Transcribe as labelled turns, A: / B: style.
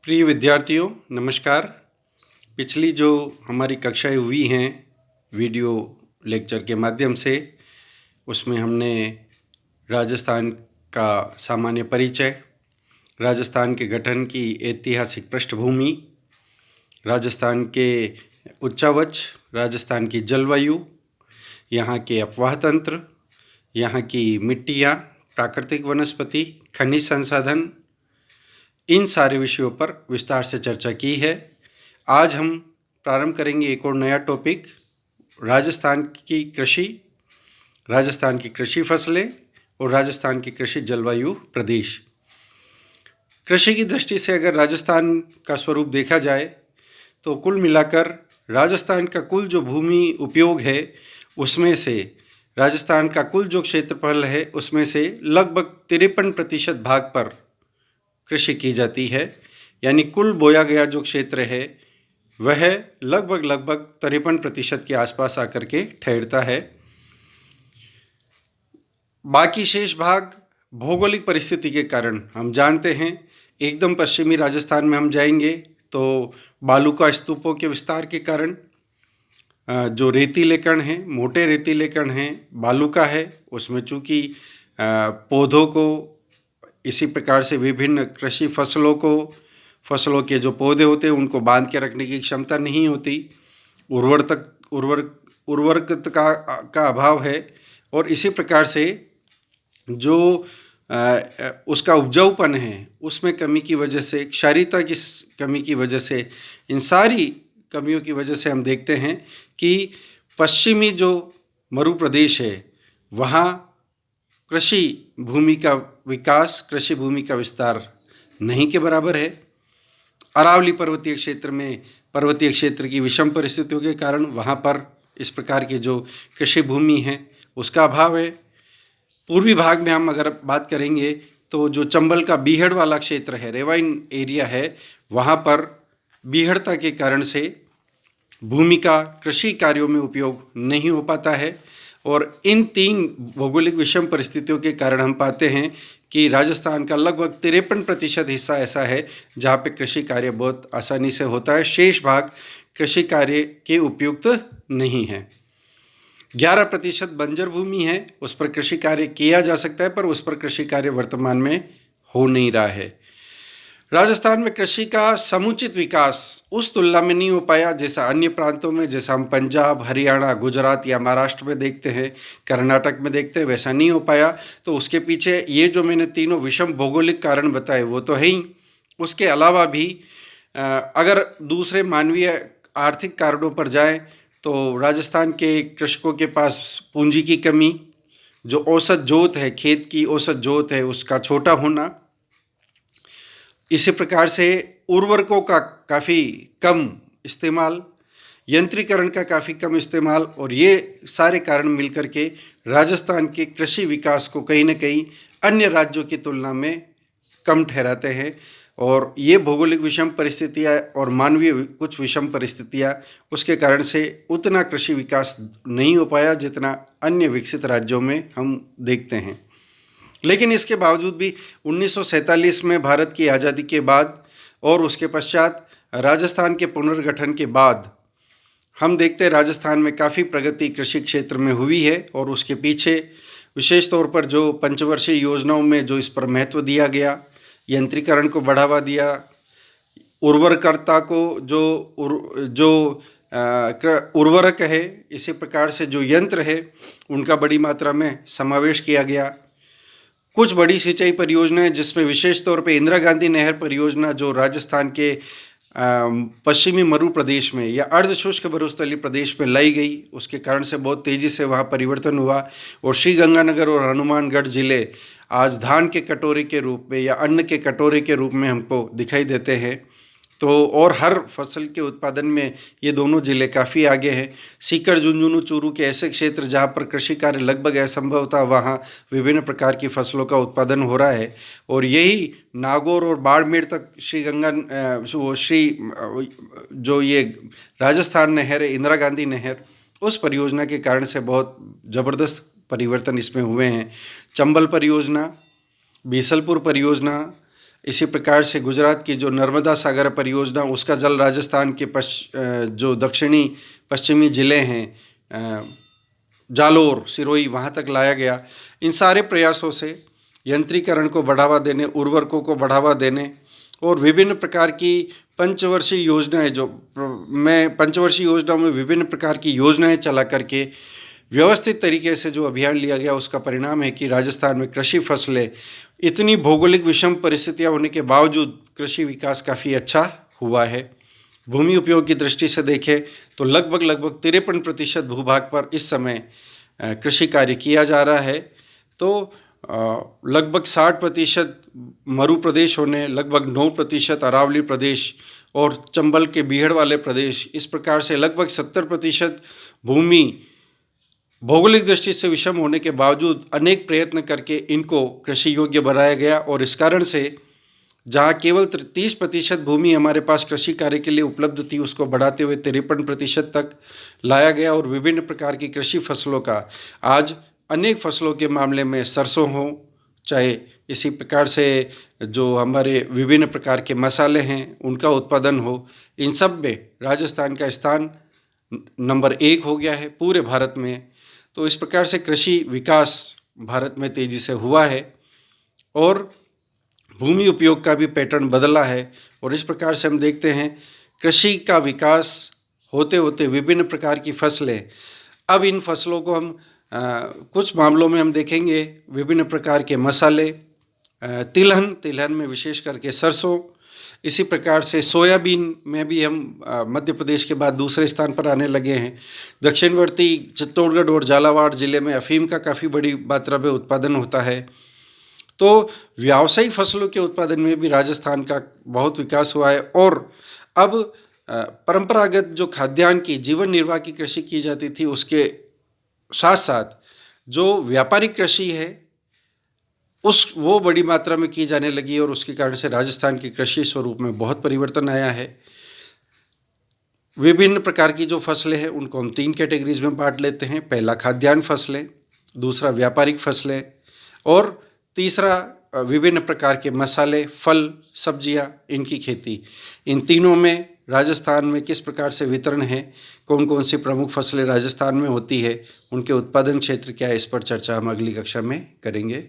A: प्रिय विद्यार्थियों, नमस्कार। पिछली जो हमारी कक्षाएं हुई हैं वीडियो लेक्चर के माध्यम से, उसमें हमने राजस्थान का सामान्य परिचय, राजस्थान के गठन की ऐतिहासिक पृष्ठभूमि, राजस्थान के उच्चावच, राजस्थान की जलवायु, यहाँ के अपवाह तंत्र, यहाँ की मिट्टियाँ, प्राकृतिक वनस्पति, खनिज संसाधन, इन सारे विषयों पर विस्तार से चर्चा की है। आज हम प्रारंभ करेंगे एक और नया टॉपिक, राजस्थान की कृषि, राजस्थान की कृषि फसलें और राजस्थान की कृषि जलवायु प्रदेश। कृषि की दृष्टि से अगर राजस्थान का स्वरूप देखा जाए तो कुल मिलाकर राजस्थान का कुल जो भूमि उपयोग है उसमें से राजस्थान का कुल जो क्षेत्रफल है उसमें से लगभग 53% भाग पर कृषि की जाती है। यानी कुल बोया गया जो क्षेत्र है वह लगभग 53% के आसपास आकर के ठहरता है। बाकी शेष भाग भौगोलिक परिस्थिति के कारण हम जानते हैं, एकदम पश्चिमी राजस्थान में हम जाएंगे तो बालू का स्तूपों के विस्तार के कारण जो रेतीले कण हैं, मोटे रेतीले कण हैं, बालू का है, उसमें चूँकि पौधों को, इसी प्रकार से विभिन्न कृषि फसलों के जो पौधे होते हैं उनको बांध के रखने की क्षमता नहीं होती, उर्वरकता का अभाव है, और इसी प्रकार से जो उसका उपजाऊपन है उसमें कमी की वजह से, क्षारीयता की कमी की वजह से, इन सारी कमियों की वजह से हम देखते हैं कि पश्चिमी जो मरु प्रदेश है वहाँ कृषि भूमि का विकास, कृषि भूमि का विस्तार नहीं के बराबर है। अरावली पर्वतीय क्षेत्र में पर्वतीय क्षेत्र की विषम परिस्थितियों के कारण वहाँ पर इस प्रकार की जो कृषि भूमि है उसका अभाव है। पूर्वी भाग में हम अगर बात करेंगे तो जो चंबल का बीहड़ वाला क्षेत्र है, रेवाइन एरिया है, वहाँ पर बीहड़ता के कारण से भूमि का कृषि कार्यों में उपयोग नहीं हो पाता है। और इन तीन भौगोलिक विषम परिस्थितियों के कारण हम पाते हैं कि राजस्थान का लगभग 53% हिस्सा ऐसा है जहाँ पे कृषि कार्य बहुत आसानी से होता है, शेष भाग कृषि कार्य के उपयुक्त नहीं है। 11% बंजर भूमि है, उस पर कृषि कार्य किया जा सकता है पर उस पर कृषि कार्य वर्तमान में हो नहीं रहा है। राजस्थान में कृषि का समुचित विकास उस तुलना में नहीं हो पाया जैसा अन्य प्रांतों में, जैसा हम पंजाब, हरियाणा, गुजरात या महाराष्ट्र में देखते हैं, कर्नाटक में देखते हैं, वैसा नहीं हो पाया। तो उसके पीछे ये जो मैंने तीनों विषम भौगोलिक कारण बताए वो तो है ही, उसके अलावा भी अगर दूसरे मानवीय आर्थिक कारणों पर जाए तो राजस्थान के कृषकों के पास पूंजी की कमी, जो औसत जोत है, खेत की औसत जोत है उसका छोटा होना, इसी प्रकार से उर्वरकों का काफ़ी कम इस्तेमाल, यंत्रीकरण का काफ़ी कम इस्तेमाल, और ये सारे कारण मिलकर के राजस्थान के कृषि विकास को कहीं न कहीं अन्य राज्यों की तुलना में कम ठहराते हैं। और ये भौगोलिक विषम परिस्थितियाँ और मानवीय कुछ विषम परिस्थितियाँ, उसके कारण से उतना कृषि विकास नहीं हो पाया जितना अन्य विकसित राज्यों में हम देखते हैं। लेकिन इसके बावजूद भी 1947 में भारत की आज़ादी के बाद और उसके पश्चात राजस्थान के पुनर्गठन के बाद हम देखते हैं राजस्थान में काफ़ी प्रगति कृषि क्षेत्र में हुई है। और उसके पीछे विशेष तौर पर जो पंचवर्षीय योजनाओं में जो इस पर महत्व दिया गया, यंत्रीकरण को बढ़ावा दिया, उर्वरकता को जो उर्वरक है, इसी प्रकार से जो यंत्र है उनका बड़ी मात्रा में समावेश किया गया। कुछ बड़ी सिंचाई परियोजनाएं जिसमें विशेष तौर पे इंदिरा गांधी नहर परियोजना जो राजस्थान के पश्चिमी मरु प्रदेश में या अर्ध शुष्क मरुस्थलीय प्रदेश में लाई गई, उसके कारण से बहुत तेज़ी से वहाँ परिवर्तन हुआ। और श्रीगंगानगर और हनुमानगढ़ ज़िले आज धान के कटोरे के रूप में या अन्न के कटोरे के रूप में हमको दिखाई देते हैं। तो और हर फसल के उत्पादन में ये दोनों ज़िले काफ़ी आगे हैं। सीकर, झुंझुनू, चूरू के ऐसे क्षेत्र जहाँ पर कृषि कार्य लगभग असंभव था, वहाँ विभिन्न प्रकार की फसलों का उत्पादन हो रहा है। और यही नागौर और बाड़मेर तक जो ये राजस्थान नहर है, इंदिरा गांधी नहर, उस परियोजना के कारण से बहुत ज़बरदस्त परिवर्तन इसमें हुए हैं। चंबल परियोजना, बीसलपुर परियोजना, इसी प्रकार से गुजरात की जो नर्मदा सागर परियोजना, उसका जल राजस्थान के जो दक्षिणी पश्चिमी ज़िले हैं, जालोर, सिरोही, वहाँ तक लाया गया। इन सारे प्रयासों से यंत्रीकरण को बढ़ावा देने, उर्वरकों को बढ़ावा देने और विभिन्न प्रकार की पंचवर्षीय योजनाएं, पंचवर्षीय योजनाओं में विभिन्न प्रकार की योजनाएं चला करके व्यवस्थित तरीके से जो अभियान लिया गया, उसका परिणाम है कि राजस्थान में कृषि फसलें, इतनी भौगोलिक विषम परिस्थितियां होने के बावजूद कृषि विकास काफ़ी अच्छा हुआ है। भूमि उपयोग की दृष्टि से देखें तो लगभग 53% भूभाग पर इस समय कृषि कार्य किया जा रहा है। तो लगभग 60% मरु प्रदेश होने, लगभग 9% अरावली प्रदेश और चंबल के बीहड़ वाले प्रदेश, इस प्रकार से लगभग 70% भूमि भौगोलिक दृष्टि से विषम होने के बावजूद अनेक प्रयत्न करके इनको कृषि योग्य बनाया गया। और इस कारण से जहाँ केवल 30% भूमि हमारे पास कृषि कार्य के लिए उपलब्ध थी, उसको बढ़ाते हुए 53% तक लाया गया। और विभिन्न प्रकार की कृषि फसलों का आज अनेक फसलों के मामले में सरसों हो, चाहे इसी प्रकार से जो हमारे विभिन्न प्रकार के मसाले हैं उनका उत्पादन हो, इन सब में राजस्थान का स्थान नंबर 1 हो गया है पूरे भारत में। तो इस प्रकार से कृषि विकास भारत में तेज़ी से हुआ है और भूमि उपयोग का भी पैटर्न बदला है। और इस प्रकार से हम देखते हैं कृषि का विकास होते होते विभिन्न प्रकार की फसलें, अब इन फसलों को हम कुछ मामलों में हम देखेंगे विभिन्न प्रकार के मसाले, तिलहन में विशेष करके सरसों, इसी प्रकार से सोयाबीन में भी हम मध्य प्रदेश के बाद दूसरे स्थान पर आने लगे हैं। दक्षिणवर्ती चित्तौड़गढ़ और झालावाड़ ज़िले में अफीम का काफ़ी बड़ी मात्रा में उत्पादन होता है। तो व्यावसायिक फसलों के उत्पादन में भी राजस्थान का बहुत विकास हुआ है। और अब परंपरागत जो खाद्यान्न की जीवन निर्वाह की कृषि की जाती थी, उसके साथ साथ जो व्यापारिक कृषि है वो बड़ी मात्रा में की जाने लगी और उसके कारण से राजस्थान के कृषि स्वरूप में बहुत परिवर्तन आया है। विभिन्न प्रकार की जो फसलें हैं उनको हम 3 कैटेगरीज में बांट लेते हैं। पहला खाद्यान्न फसलें, दूसरा व्यापारिक फसलें और तीसरा विभिन्न प्रकार के मसाले, फल, सब्जियां, इनकी खेती। इन तीनों में राजस्थान में किस प्रकार से वितरण है, कौन कौन सी प्रमुख फसलें राजस्थान में होती है, उनके उत्पादन क्षेत्र क्या है, इस पर चर्चा हम अगली कक्षा में करेंगे।